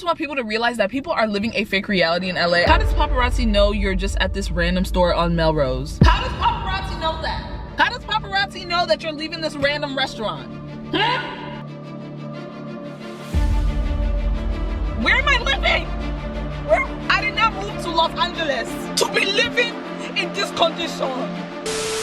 want people to realize that people are living a fake reality in LA. How does paparazzi know you're just at this random store on Melrose? How does paparazzi know that? How does paparazzi know that you're leaving this random restaurant? Huh? Where am I living? I did not move to Los Angeles to be living in this condition.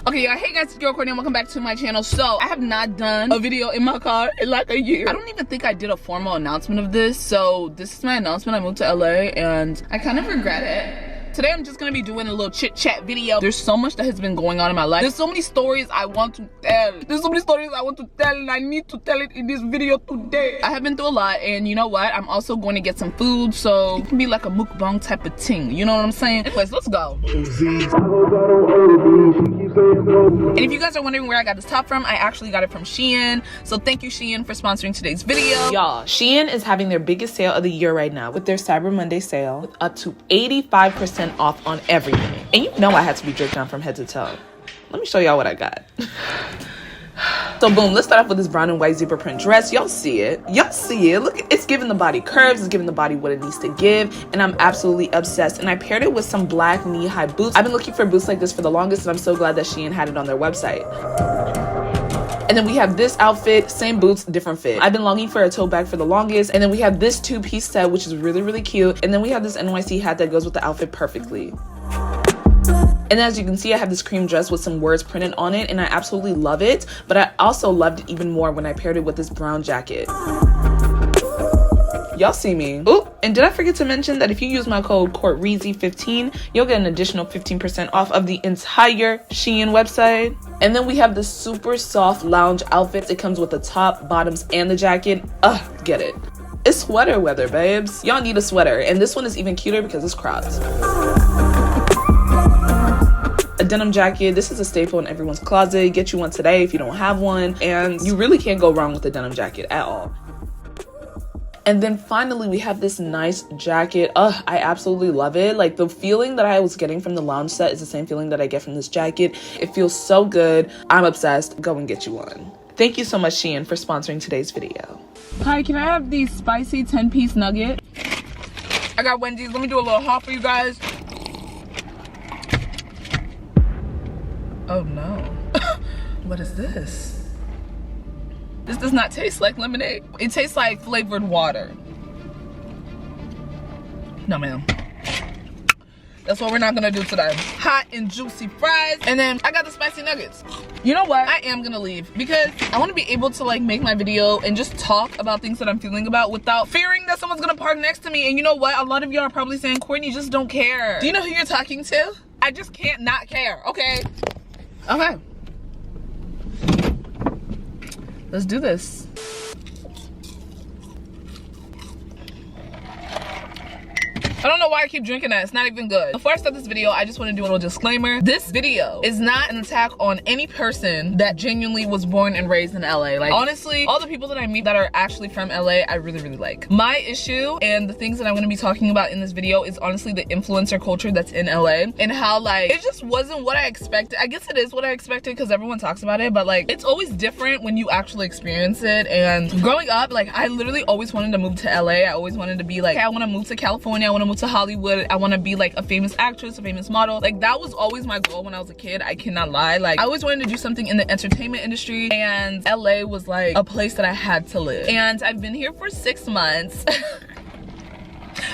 Okay, y'all, hey guys, it's your girl Courtney and welcome back to my channel. So I have not done a video in my car in like a year. I don't even think I did a formal announcement of this. So this is my announcement. I moved to LA and I kind of regret it. Today I'm just gonna be doing a little chit chat video. There's so much that has been going on in my life. There's so many stories I want to tell. There's so many stories I want to tell and I need to tell it in this video today. I have been through a lot and you know what? I'm also going to get some food so it can be like a mukbang type of thing. You know what I'm saying? Anyways, let's go. And if you guys are wondering where I got this top from, I actually got it from SHEIN. So thank you SHEIN for sponsoring today's video. Y'all, SHEIN is having their biggest sale of the year right now with their Cyber Monday sale with up to 85% off on everything. And you know I had to be draped down from head to toe. Let me show y'all what I got. So boom, let's start off with this brown and white zebra print dress. Y'all see it. Y'all see it. Look, it's giving the body curves. It's giving the body what it needs to give. And I'm absolutely obsessed. And I paired it with some black knee-high boots. I've been looking for boots like this for the longest and I'm so glad that SHEIN had it on their website. And then we have this outfit, same boots, different fit. I've been longing for a tote bag for the longest. And then we have this two-piece set, which is really, really cute. And then we have this NYC hat that goes with the outfit perfectly. And as you can see, I have this cream dress with some words printed on it and I absolutely love it. But I also loved it even more when I paired it with this brown jacket. Y'all see me. Oh, and did I forget to mention that if you use my code Courtreezy15, you'll get an additional 15% off of the entire SHEIN website. And then we have this super soft lounge outfit. It comes with the top, bottoms, and the jacket. Get it. It's sweater weather, babes. Y'all need a sweater. And this one is even cuter because it's cropped. A denim jacket. This is a staple in everyone's closet. Get you one today if you don't have one. And you really can't go wrong with a denim jacket at all. And then finally, we have this nice jacket. I absolutely love it. Like the feeling that I was getting from the lounge set is the same feeling that I get from this jacket. It feels so good. I'm obsessed. Go and get you one. Thank you so much, SHEIN, for sponsoring today's video. Hi, can I have the spicy 10-piece nugget? I got Wendy's. Let me do a little haul for you guys. Oh no. What is this? This does not taste like lemonade. It tastes like flavored water. No, ma'am. That's what we're not gonna do today. Hot and juicy fries. And then I got the spicy nuggets. You know what? I am gonna leave because I wanna be able to like make my video and just talk about things that I'm feeling about without fearing that someone's gonna park next to me. And you know what? A lot of y'all are probably saying, Courtney, just don't care. Do you know who you're talking to? I just can't not care, okay? Okay. Let's do this. I don't know why I keep drinking that. It's not even good. Before I start this video, I just want to do a little disclaimer. This video is not an attack on any person that genuinely was born and raised in LA. Like, honestly, all the people that I meet that are actually from LA, I really, really like. My issue and the things that I'm going to be talking about in this video is honestly the influencer culture that's in LA and how like, it just wasn't what I expected. I guess it is what I expected because everyone talks about it, but like, it's always different when you actually experience it. And growing up, like, I literally always wanted to move to LA. I always wanted to be like, hey, I want to move to California. I want to move to Hollywood. I want to be like a famous actress, a famous model. Like that was always my goal when I was a kid. I cannot lie. Like I always wanted to do something in the entertainment industry and LA was like a place that I had to live. And I've been here for 6 months.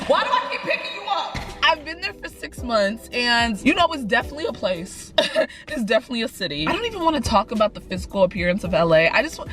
Why do I keep picking you up? I've been there for 6 months and you know, it's definitely a place. It's definitely a city. I don't even want to talk about the physical appearance of LA. I just want...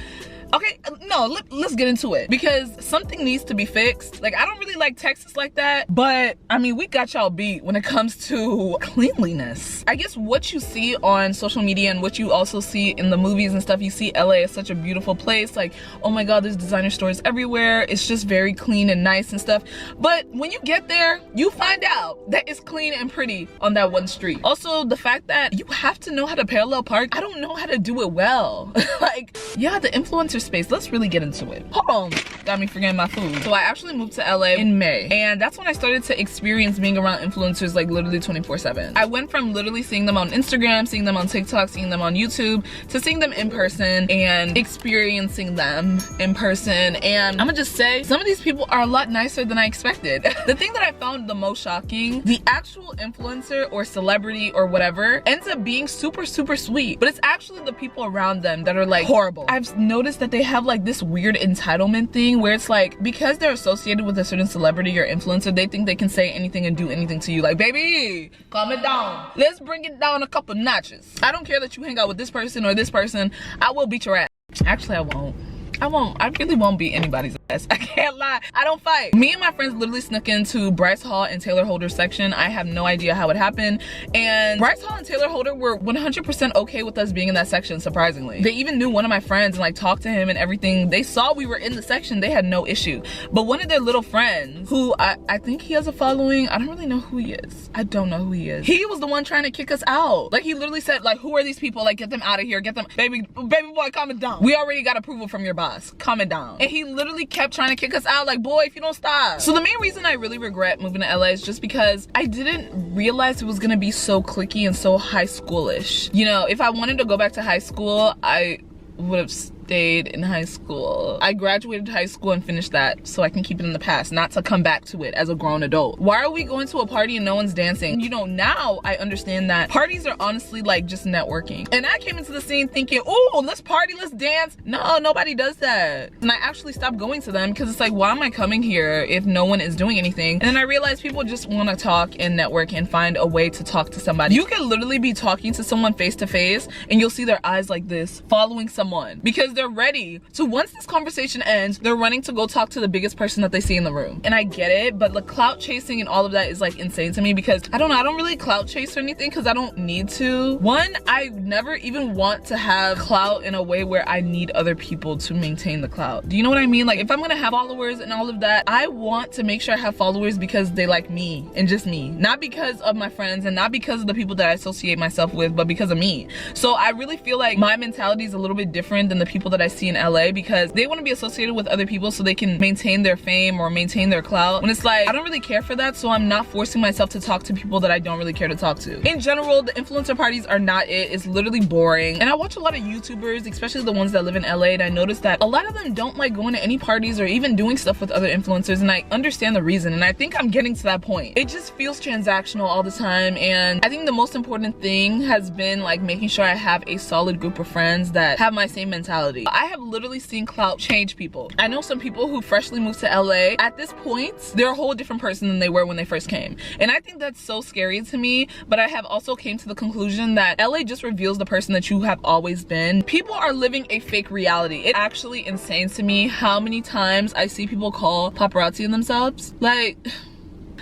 Okay, no, let's get into it because something needs to be fixed. Like, I don't really like Texas like that, but I mean, we got y'all beat when it comes to cleanliness. I guess what you see on social media and what you also see in the movies and stuff, you see LA as such a beautiful place. Like, oh my God, there's designer stores everywhere. It's just very clean and nice and stuff. But when you get there, you find out that it's clean and pretty on that one street. Also, the fact that you have to know how to parallel park. I don't know how to do it well. Like, yeah, the influencer space. let's really get into it. Hold on, got me forgetting my food. So I actually moved to LA in May, and that's when I started to experience being around influencers like literally 24/7. I went from literally seeing them on Instagram, seeing them on TikTok, seeing them on YouTube, to seeing them in person and experiencing them in person. And I'm gonna just say, some of these people are a lot nicer than I expected. The thing that I found the most shocking, the actual influencer or celebrity or whatever ends up being super sweet, but it's actually the people around them that are like horrible. I've noticed that they have like this weird entitlement thing where it's like, because they're associated with a certain celebrity or influencer, they think they can say anything and do anything to you. Like, baby, calm it down, let's bring it down a couple notches. I don't care that you hang out with this person or this person, I will beat your ass. Actually, I won't. I really won't beat anybody's ass. I can't lie, I don't fight. Me and my friends literally snuck into Bryce Hall and Taylor Holder's section. I have no idea how it happened, and Bryce Hall and Taylor Holder were 100% okay with us being in that section, surprisingly. They even knew one of my friends and like talked to him and everything. They saw we were in the section, they had no issue. But one of their little friends, who I think he has a following, I don't really know who he is. I don't know who he is. He was the one trying to kick us out. Like, he literally said, like, who are these people? Like, get them out of here, get them, baby boy, calm it down. We already got approval from your boss. Calm it down. And he literally kept trying to kick us out, like, boy, if you don't stop. So the main reason I really regret moving to LA is just because I didn't realize it was gonna be so cliquey and so high schoolish. You know, if I wanted to go back to high school, I would have stayed in high school. I graduated high school and finished that so I can keep it in the past, not to come back to it as a grown adult. Why are we going to a party and no one's dancing? You know, now I understand that parties are honestly like just networking. And I came into the scene thinking, oh, let's party, let's dance. No, nobody does that. And I actually stopped going to them because it's like, why am I coming here if no one is doing anything? And then I realized people just want to talk and network and find a way to talk to somebody. You can literally be talking to someone face to face and you'll see their eyes like this, following someone, because they're ready. So once this conversation ends, they're running to go talk to the biggest person that they see in the room. And I get it, but the clout chasing and all of that is like insane to me, because I don't know, I don't really clout chase or anything because I don't need to. One, I never even want to have clout in a way where I need other people to maintain the clout. Do you know what I mean? Like, if I'm gonna have followers and all of that, I want to make sure I have followers because they like me and just me, not because of my friends and not because of the people that I associate myself with, but because of me. So I really feel like my mentality is a little bit different than the people that I see in LA, because they want to be associated with other people so they can maintain their fame or maintain their clout, when it's like, I don't really care for that, so I'm not forcing myself to talk to people that I don't really care to talk to. In general, the influencer parties are not it. It's literally boring. And I watch a lot of YouTubers, especially the ones that live in LA, and I noticed that a lot of them don't like going to any parties or even doing stuff with other influencers, and I understand the reason, and I think I'm getting to that point. It just feels transactional all the time, and I think the most important thing has been like making sure I have a solid group of friends that have my same mentality. I have literally seen clout change people. I know some people who freshly moved to LA, at this point, they're a whole different person than they were when they first came. And I think that's so scary to me, but I have also came to the conclusion that LA just reveals the person that you have always been. People are living a fake reality. It's actually insane to me how many times I see people call paparazzi on themselves. Like,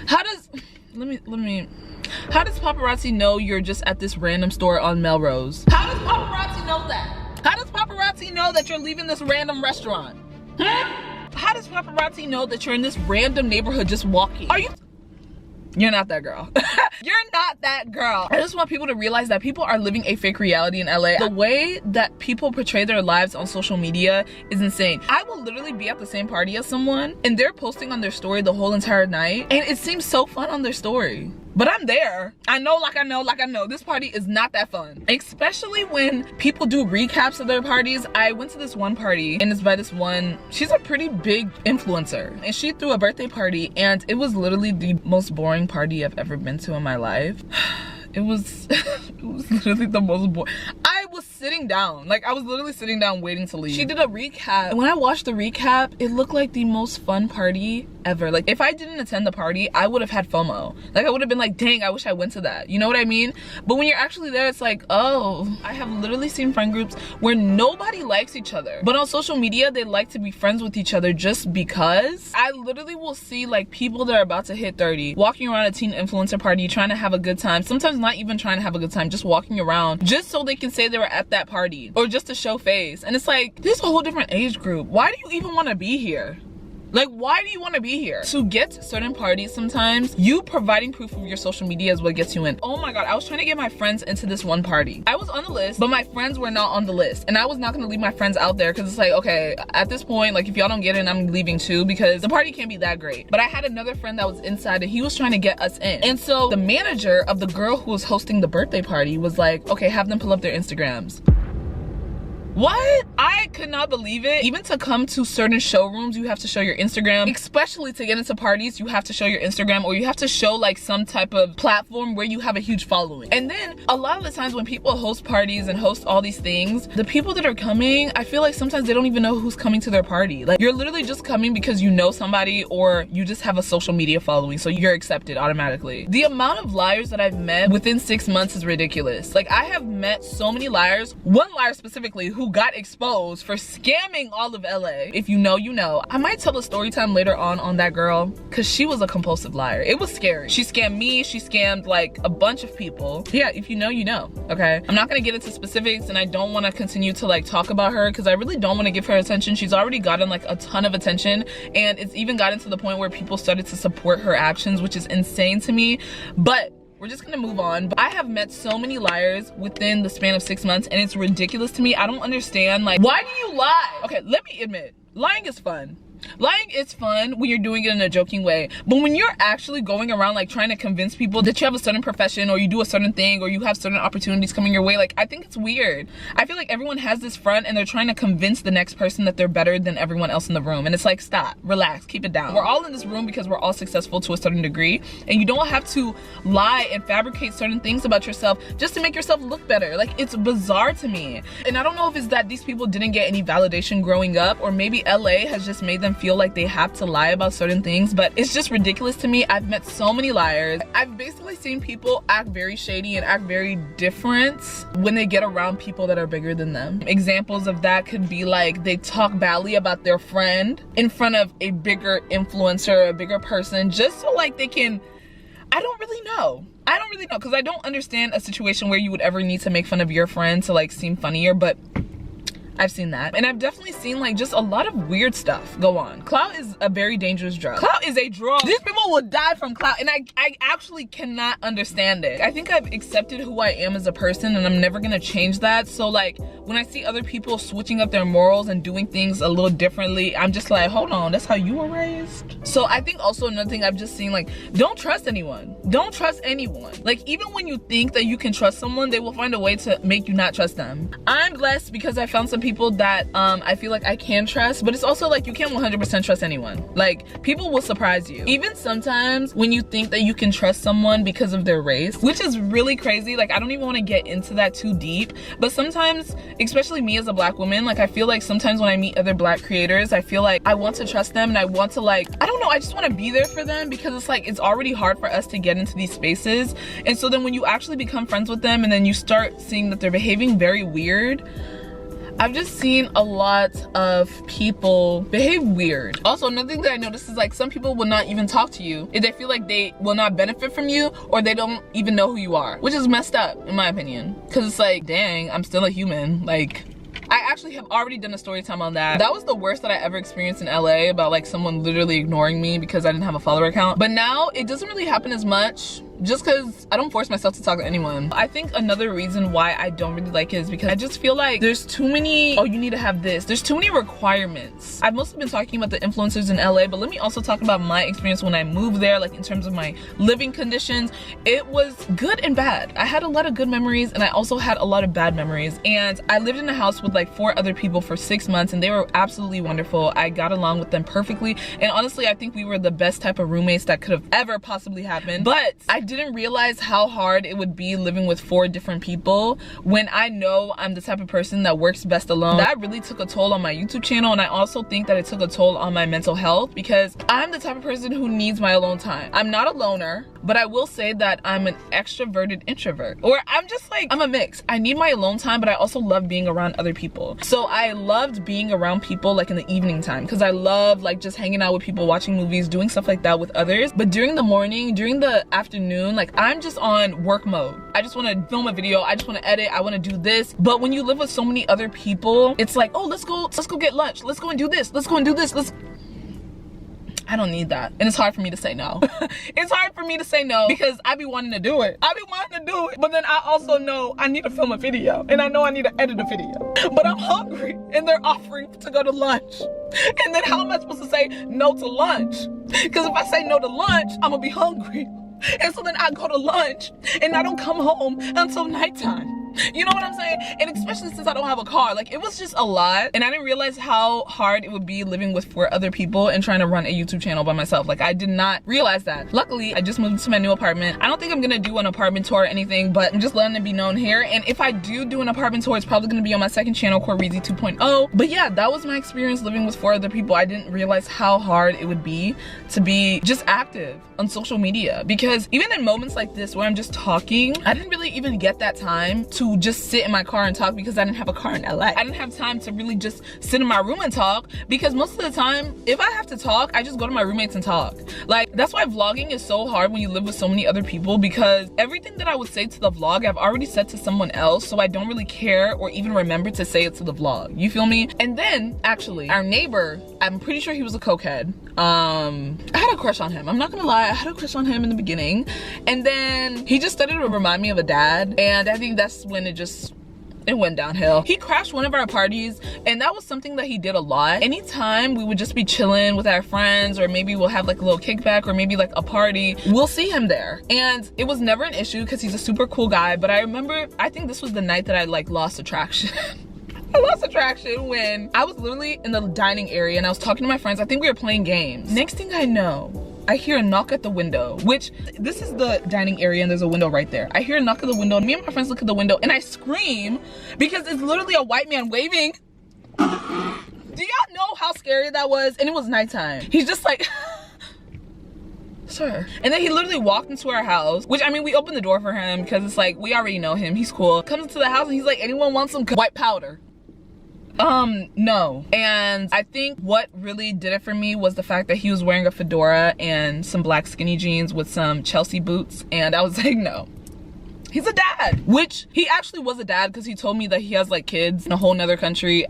how does, how does paparazzi know you're just at this random store on Melrose? How does paparazzi know that? How does paparazzi know that you're leaving this random restaurant? How does paparazzi know that you're in this random neighborhood just walking? You're not that girl. You're not that girl. I just want people to realize that people are living a fake reality in LA. The way that people portray their lives on social media is insane. I will literally be at the same party as someone and they're posting on their story the whole entire night, and it seems so fun on their story. But I'm there. I know, this party is not that fun. Especially when people do recaps of their parties. I went to this one party and it's by this one, she's a pretty big influencer, and she threw a birthday party and it was literally the most boring party I've ever been to in my life. It was literally the most boring. I was sitting down, like I was literally sitting down waiting to leave. She did a recap, and when I watched the recap, it looked like the most fun party ever. Like, if I didn't attend the party, I would have had FOMO. Like, I would have been like, dang, I wish I went to that. You know what I mean? But when you're actually there, it's like, oh, I have literally seen friend groups where nobody likes each other, but on social media, they like to be friends with each other just because. I literally will see like people that are about to hit 30 walking around a teen influencer party trying to have a good time, sometimes not even trying to have a good time, just walking around just so they can say they were at that party or just to show face. And it's like, this is a whole different age group. Why do you even want to be here? Like, why do you want to be here? To get to certain parties, sometimes you providing proof of your social media is what gets you in. Oh my god, I was trying to get my friends into this one party. I was on the list, but my friends were not on the list, and I was not going to leave my friends out there because it's like, okay, at this point, like, if y'all don't get in, I'm leaving too, because the party can't be that great. But I had another friend that was inside and he was trying to get us in, and so the manager of the girl who was hosting the birthday party was like, okay, have them pull up their Instagrams. What? I could not believe it. Even to come to certain showrooms, you have to show your Instagram. Especially to get into parties, you have to show your Instagram, or you have to show like some type of platform where you have a huge following. And then a lot of the times when people host parties and host all these things, the people that are coming, I feel like sometimes they don't even know who's coming to their party. Like, you're literally just coming because you know somebody or you just have a social media following, so you're accepted automatically. The amount of liars that I've met within 6 months is ridiculous. Like, I have met so many liars. One liar specifically who got exposed for scamming all of LA. If you know, you know. I might tell a story time later on that girl, because she was a compulsive liar. It was scary. She scammed me, she scammed like a bunch of people. Yeah, if you know, you know, okay? I'm not gonna get into specifics, and I don't want to continue to like talk about her because I really don't want to give her attention. She's already gotten like a ton of attention, and it's even gotten to the point where people started to support her actions, which is insane to me. But we're just gonna move on. But I have met so many liars within the span of 6 months, and it's ridiculous to me. I don't understand, like, why do you lie? Okay, let me admit, lying is fun. Lying is fun when you're doing it in a joking way, but when you're actually going around like trying to convince people that you have a certain profession, or you do a certain thing, or you have certain opportunities coming your way, like, I think it's weird. I feel like everyone has this front and they're trying to convince the next person that they're better than everyone else in the room, and it's like, stop, relax, keep it down. We're all in this room because we're all successful to a certain degree, and you don't have to lie and fabricate certain things about yourself just to make yourself look better. Like, it's bizarre to me. And I don't know if it's that these people didn't get any validation growing up, or maybe LA has just made them feel like they have to lie about certain things, but it's just ridiculous to me. I've met so many liars. I've basically seen people act very shady and act very different when they get around people that are bigger than them. Examples of that could be like, they talk badly about their friend in front of a bigger influencer, a bigger person, just so like they can, I don't really know, because I don't understand a situation where you would ever need to make fun of your friend to like seem funnier, but I've seen that. And I've definitely seen like just a lot of weird stuff go on. Clout is a very dangerous drug. Clout is a drug. These people will die from clout, and I actually cannot understand it. I think I've accepted who I am as a person, and I'm never gonna change that. So like, when I see other people switching up their morals and doing things a little differently, I'm just like, hold on, that's how you were raised? So I think also another thing I've just seen, like, don't trust anyone. Don't trust anyone. Like, even when you think that you can trust someone, they will find a way to make you not trust them. I'm blessed because I found some people that I feel like I can trust, but it's also like, you can't 100% trust anyone. Like, people will surprise you. Even sometimes when you think that you can trust someone because of their race, which is really crazy. Like, I don't even want to get into that too deep, but sometimes, especially me as a black woman, like, I feel like sometimes when I meet other black creators, I feel like I want to trust them, and I want to, like, I don't know, I just want to be there for them, because it's like, it's already hard for us to get into these spaces. And so then when you actually become friends with them and then you start seeing that they're behaving very weird, I've just seen a lot of people behave weird. Also, another thing that I noticed is like, some people will not even talk to you if they feel like they will not benefit from you, or they don't even know who you are, which is messed up in my opinion. Cause it's like, dang, I'm still a human. Like, I actually have already done a story time on that. That was the worst that I ever experienced in LA, about like someone literally ignoring me because I didn't have a follower account. But now it doesn't really happen as much, just because I don't force myself to talk to anyone. I think another reason why I don't really like it is because I just feel like there's too many, oh, you need to have this. There's too many requirements. I've mostly been talking about the influencers in LA, but let me also talk about my experience when I moved there, like in terms of my living conditions. It was good and bad. I had a lot of good memories, and I also had a lot of bad memories. And I lived in a house with like 4 other people for 6 months, and they were absolutely wonderful. I got along with them perfectly. And honestly, I think we were the best type of roommates that could have ever possibly happened. But I didn't realize how hard it would be living with 4 different people when I know I'm the type of person that works best alone. That really took a toll on my YouTube channel, and I also think that it took a toll on my mental health, because I'm the type of person who needs my alone time. I'm not a loner, but I will say that I'm an extroverted introvert, or I'm just like, I'm a mix. I need my alone time, but I also love being around other people. So I loved being around people like in the evening time, because I love like just hanging out with people, watching movies, doing stuff like that with others. But during the morning, during the afternoon, like, I'm just on work mode. I just want to film a video, I just want to edit, I want to do this. But when you live with so many other people, it's like, oh, let's go get lunch, let's go and do this, let's go and do this, I don't need that. And it's hard for me to say no. It's hard for me to say no because I be wanting to do it. But then I also know I need to film a video and I know I need to edit a video. But I'm hungry and they're offering to go to lunch. And then how am I supposed to say no to lunch? Because if I say no to lunch, I'm gonna be hungry. And so then I go to lunch and I don't come home until nighttime. You know what I'm saying? And especially since I don't have a car, like it was just a lot. And I didn't realize how hard it would be living with 4 other people and trying to run a YouTube channel by myself. Like I did not realize that. Luckily, I just moved to my new apartment. I don't think I'm gonna do an apartment tour or anything, but I'm just letting it be known here. And if I do an apartment tour, it's probably gonna be on my second channel, Courtreezy 2.0. But yeah, that was my experience living with 4 other people. I didn't realize how hard it would be to be just active on social media, because even in moments like this where I'm just talking, I didn't really even get that time to just sit in my car and talk because I didn't have a car in LA. I didn't have time to really just sit in my room and talk, because most of the time if I have to talk, I just go to my roommates and talk. Like that's why vlogging is so hard when you live with so many other people, because everything that I would say to the vlog I've already said to someone else, so I don't really care or even remember to say it to the vlog. You feel me? And then actually our neighbor, I'm pretty sure he was a cokehead. I had a crush on him. I'm not gonna lie, I had a crush on him in the beginning, and then he just started to remind me of a dad, and I think that's when it went downhill. He crashed one of our parties, and that was something that he did a lot. Anytime we would just be chilling with our friends, or maybe we'll have like a little kickback, or maybe like a party, we'll see him there. And it was never an issue because he's a super cool guy. But I remember, I think this was the night that I like lost attraction. I lost attraction when I was literally in the dining area and I was talking to my friends. I think we were playing games. Next thing I know, I hear a knock at the window, which this is the dining area and there's a window right there. I hear a knock at the window, and me and my friends look at the window and I scream because it's literally a white man waving. Do y'all know how scary that was? And it was nighttime. He's just like, sir. And then he literally walked into our house, which I mean, we opened the door for him because it's like, we already know him, he's cool. Comes into the house and he's like, anyone want some white powder? No. And I think what really did it for me was the fact that he was wearing a fedora and some black skinny jeans with some Chelsea boots, and I was like, no. He's a dad, which he actually was a dad because he told me that he has like kids in a whole nother country.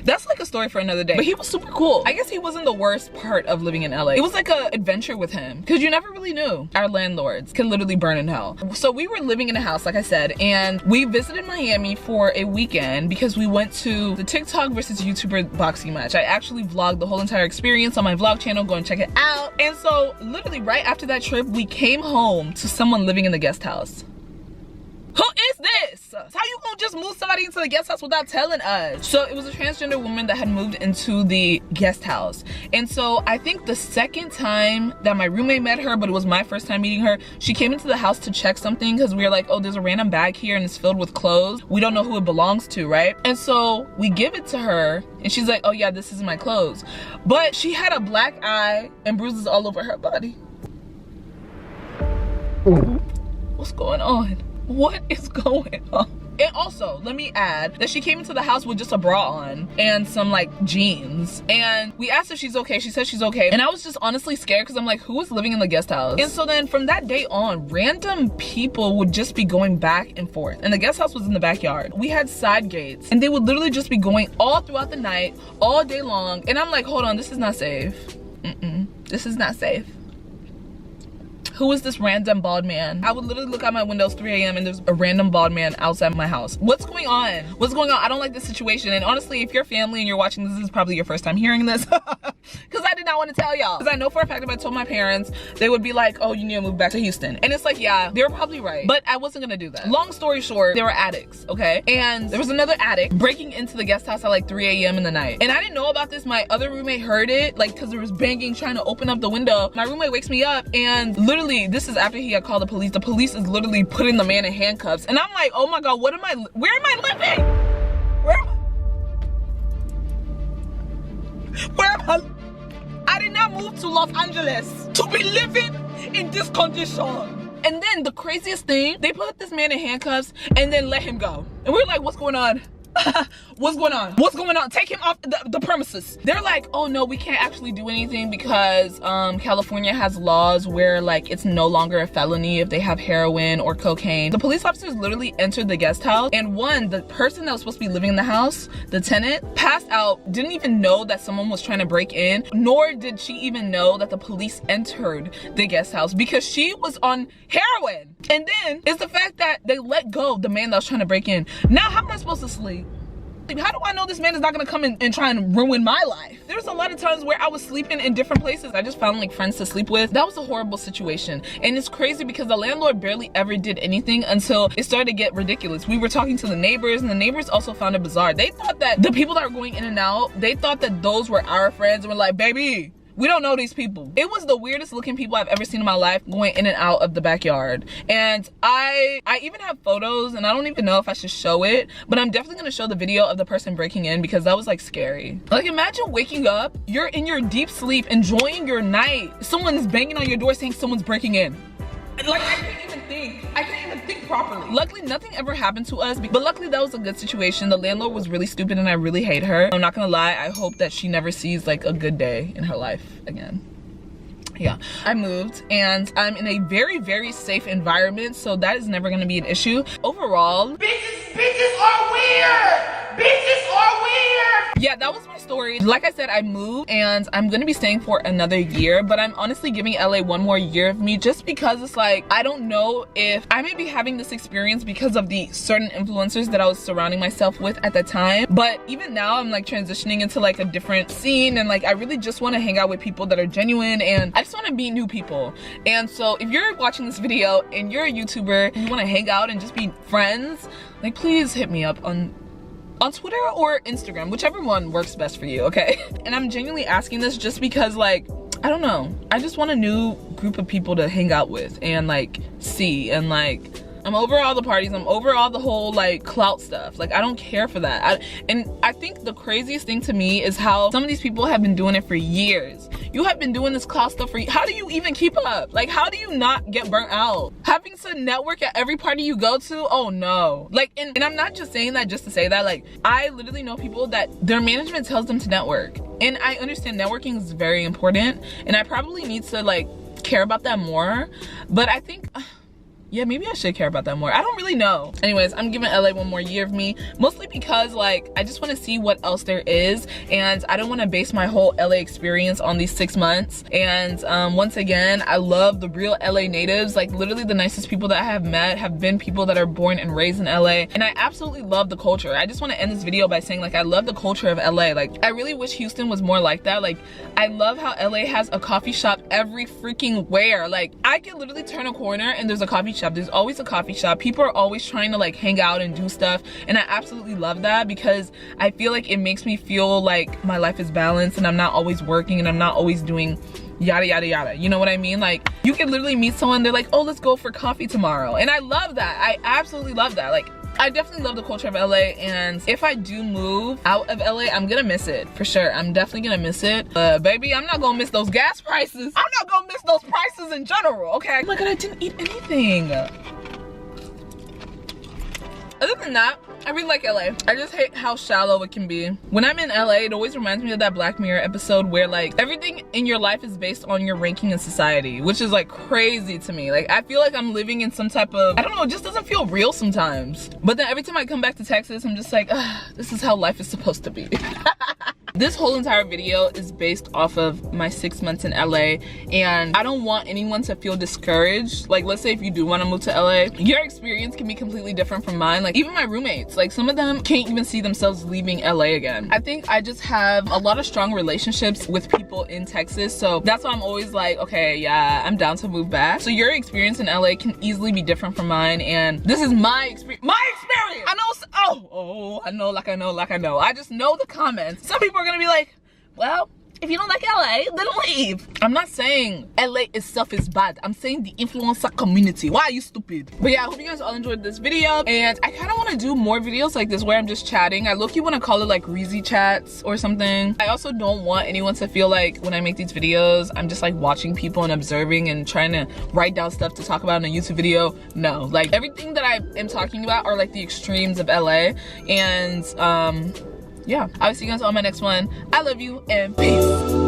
That's like a story for another day, but he was super cool. I guess he wasn't the worst part of living in LA. It was like an adventure with him because you never really knew. Our landlords can literally burn in hell. So we were living in a house, like I said, and we visited Miami for a weekend because we went to the TikTok versus YouTuber boxing match. I actually vlogged the whole entire experience on my vlog channel. Go and check it out. And so literally right after that trip, we came home to someone living in the guest house. Who is this? How you gonna just move somebody into the guest house without telling us? So it was a transgender woman that had moved into the guest house. And so I think the second time that my roommate met her, but it was my first time meeting her, she came into the house to check something because we were like, oh, there's a random bag here and it's filled with clothes. We don't know who it belongs to, right? And so we give it to her and she's like, oh yeah, this is my clothes. But she had a black eye and bruises all over her body. What's going on? What is going on? And also, let me add that she came into the house with just a bra on and some like jeans. And we asked if she's okay. She said she's okay. And I was just honestly scared because I'm like, who is living in the guest house? And so then from that day on, random people would just be going back and forth. And the guest house was in the backyard. We had side gates and they would literally just be going all throughout the night, all day long. And I'm like, hold on, this is not safe. This is not safe. Who is this random bald man? I would literally look out my windows 3 a.m. and there's a random bald man outside my house. What's going on? What's going on? I don't like this situation. And honestly, if you're family and you're watching this, this is probably your first time hearing this. Because I did not want to tell y'all. Because I know for a fact if I told my parents, they would be like, oh, you need to move back to Houston. And it's like, yeah, they were probably right. But I wasn't gonna do that. Long story short, there were addicts, okay? And there was another addict breaking into the guest house at like 3 a.m. in the night. And I didn't know about this. My other roommate heard it, like, because there was banging trying to open up the window. My roommate wakes me up and literally, this is after he had called the police. The police is literally putting the man in handcuffs. And I'm like, oh my God, where am I living? Where am I? I did not move to Los Angeles to be living in this condition. And then the craziest thing, they put this man in handcuffs and then let him go. And we're like, what's going on? What's going on? What's going on? Take him off the premises. They're like, oh no, we can't actually do anything because California has laws where like it's no longer a felony if they have heroin or cocaine. The police officers literally entered the guest house, and the person that was supposed to be living in the house, the tenant, passed out, didn't even know that someone was trying to break in, nor did she even know that the police entered the guest house because she was on heroin. And then it's the fact that they let go of the man that was trying to break in. Now how am I supposed to sleep? How do I know this man is not gonna come in and try and ruin my life? There's a lot of times where I was sleeping in different places. I just found like friends to sleep with. That was a horrible situation. And it's crazy because the landlord barely ever did anything until it started to get ridiculous. We were talking to the neighbors, and the neighbors also found it bizarre. They thought that the people that were going in and out, they thought that those were our friends, and were like, baby, we don't know these people. It was the weirdest looking people I've ever seen in my life going in and out of the backyard. And I even have photos, and I don't even know if I should show it, but I'm definitely gonna show the video of the person breaking in because that was like scary. Like imagine waking up, you're in your deep sleep, enjoying your night. Someone's banging on your door saying someone's breaking in. Like I can't even think properly. Luckily nothing ever happened to us, but luckily that was a good situation. The landlord was really stupid and I really hate her. I'm not gonna lie, I hope that she never sees like a good day in her life again. Yeah, I moved and I'm in a very, very safe environment, so that is never gonna be an issue. Overall, bitches are weird! Bitches are weird! Yeah, that was my story. Like I said, I moved and I'm gonna be staying for another year, but I'm honestly giving LA one more year of me just because it's like, I don't know if I may be having this experience because of the certain influencers that I was surrounding myself with at the time. But even now I'm like transitioning into like a different scene, and like I really just wanna hang out with people that are genuine, and I just wanna meet new people. And so if you're watching this video and you're a YouTuber and you wanna hang out and just be friends, like please hit me up on Twitter or Instagram, whichever one works best for you, okay? And I'm genuinely asking this just because like, I don't know, I just want a new group of people to hang out with and like see, and like I'm over all the parties, I'm over all the whole like clout stuff. Like I don't care for that. And I think the craziest thing to me is how some of these people have been doing it for years. You have been doing this clout stuff for, how do you even keep up? Like how do you not get burnt out? Having to network at every party you go to, oh no. Like, and I'm not just saying that just to say that, like I literally know people that their management tells them to network. And I understand networking is very important, and I probably need to like care about that more. But I think, yeah, maybe I should care about that more. I don't really know. Anyways, I'm giving LA one more year of me, mostly because like I just want to see what else there is, and I don't want to base my whole LA experience on these 6 months. And once again, I love the real LA natives. Like literally the nicest people that I have met have been people that are born and raised in LA, and I absolutely love the culture. I just want to end this video by saying like I love the culture of LA. Like I really wish Houston was more like that. Like I love how LA has a coffee shop every freaking where. Like I can literally turn a corner and there's a coffee shop. There's always a coffee shop. People are always trying to like hang out and do stuff, and I absolutely love that because I feel like it makes me feel like my life is balanced and I'm not always working and I'm not always doing yada yada yada, you know what I mean? Like you can literally meet someone, they're like, oh, let's go for coffee tomorrow, and I love that. I absolutely love that. Like I definitely love the culture of LA, and if I do move out of LA, I'm gonna miss it for sure. I'm definitely gonna miss it. Baby, I'm not gonna miss those gas prices. I'm not gonna miss those prices in general, okay? Oh my god, I didn't eat anything. Other than that, I really like LA. I just hate how shallow it can be. When I'm in LA, it always reminds me of that Black Mirror episode where like everything in your life is based on your ranking in society, which is like crazy to me. Like I feel like I'm living in some type of, I don't know, it just doesn't feel real sometimes. But then every time I come back to Texas, I'm just like, this is how life is supposed to be. This whole entire video is based off of my 6 months in LA, and I don't want anyone to feel discouraged. Like let's say if you do want to move to LA, your experience can be completely different from mine. Like even my roommates, like some of them can't even see themselves leaving LA again. I think I just have a lot of strong relationships with people in Texas, so that's why I'm always like, okay, yeah, I'm down to move back. So your experience in LA can easily be different from mine, and this is my experience. I know, I know. I just know the comments. Some people are gonna be like, well, If you don't like LA, then leave. I'm not saying LA itself is bad. I'm saying the influencer community. Why are you stupid? But yeah, I hope you guys all enjoyed this video, and I kind of want to do more videos like this where I'm just chatting. I low-key want to call it like Reezy chats or something. I also don't want anyone to feel like when I make these videos, I'm just like watching people and observing and trying to write down stuff to talk about in a YouTube video. No, like everything that I am talking about are like the extremes of LA. And yeah, I'll see you guys on my next one. I love you and peace.